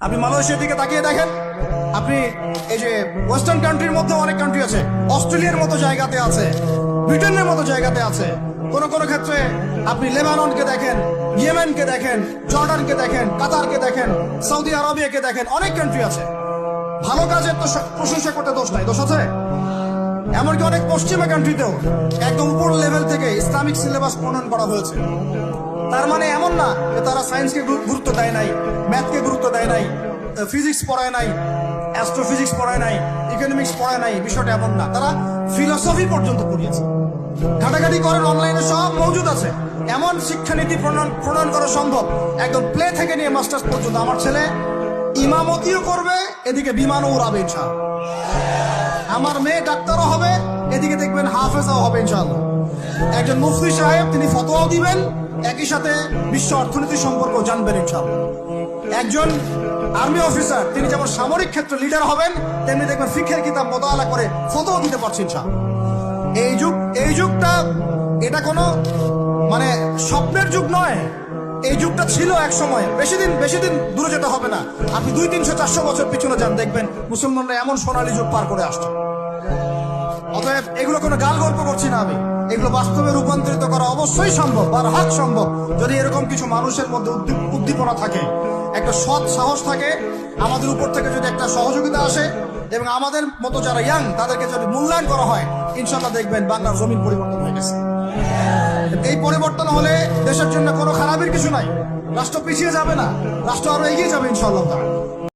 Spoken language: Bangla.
আপনি মালয়েশিয়ার দিকে তাকিয়ে দেখেন, আপনি এই যে ওয়েস্টার্ন কান্ট্রির মধ্যে অনেক কান্ট্রি আছে, অস্ট্রেলিয়ার মতো জায়গাতে আছে, ব্রিটেনের মতো জায়গাতে আছে, কোন কোন ক্ষেত্রে আপনি লেবাননকে দেখেন, ইয়েমেনকে দেখেন, জর্ডানকে দেখেন, কাতারকে দেখেন, সৌদি আরবিয়াকে দেখেন, অনেক কান্ট্রি আছে। ভালো কাজের তো প্রশংসা করতে দোষ নাই, দোষ আছে? এমনকি অনেক পশ্চিমা কান্ট্রিতেও একদম উপর লেভেল থেকে ইসলামিক সিলেবাস প্রণয়ন করা হয়েছে। তার মানে এমন না যে তারা সায়েন্সকে গুরুত্ব দেয় নাই, ম্যাথকে গুরুত্ব দেয় নাই, ফিজিক্স পড়ায় নাই, অ্যাস্ট্রোফিজিক্স পড়ায় নাই, ইকোনমিক্স পড়ায় নাই, বিষয়টা এমন না। তারা ফিলোসফি পর্যন্ত পড়িয়েছে। ঘাটাঘাটি করেন, অনলাইনে সব মজুদ আছে। এমন শিক্ষানীতি প্রণয়ন করা সম্ভব, একদম প্লে থেকে নিয়ে মাস্টার্স পর্যন্ত। আমার ছেলে ইমামতিও করবে, এদিকে বিমানও উড়াবে ইনশাআল্লাহ। আমার মেয়ে ডাক্তারও হবে, এদিকে দেখবেন হাফেজাও হবে ইনশাআল্লাহ। একজন মুফতি সাহেব, তিনি ফতোয়াও দিবেন, একই সাথে বিশ্ব অর্থনীতি সম্পর্ক জানবেন ইনশাআল্লাহ। একজন আর্মি অফিসার, তিনি যেমন সামরিক ক্ষেত্রে লিডার হবেন, তেমনি দেখবেন ফিকহের কিতাব মোতালা করে ফতোয়া দিতে পারছেন ইনশাআল্লাহ। এই যুগটা এটা কোনো মানে স্বপ্নের যুগ নয়, এই যুগটা ছিল এক সময়। বেশি দিন দূরে যেতে হবে না, আপনি 200-300-400 বছর পিছনে যান, দেখবেন মুসলমানরা এমন সোনালী যুগ পার করে আসছে। অতএব এগুলো কোনো গাল গল্প করছি না আমি, এগুলো বাস্তবে রূপান্তরিত করা অবশ্যই সম্ভব, আর হাক সম্ভব, যদি এরকম কিছু মানুষের মধ্যে উদ্দীপনা থাকে, একটা সৎ সাহস থাকে, আমাদের উপর থেকে যদি একটা সহযোগিতা আসে, এবং আমাদের মতো যারা ইয়াং তাদেরকে যদি মূল্যায়ন করা হয়, ইনশাল্লাহ দেখবেন বাংলার জমিন পরিবর্তন হয়ে গেছে। এই পরিবর্তন হলে দেশের জন্য কোনো খারাপের কিছু নাই, রাষ্ট্র পিছিয়ে যাবে না, রাষ্ট্র আরো এগিয়ে যাবে ইনশাআল্লাহ।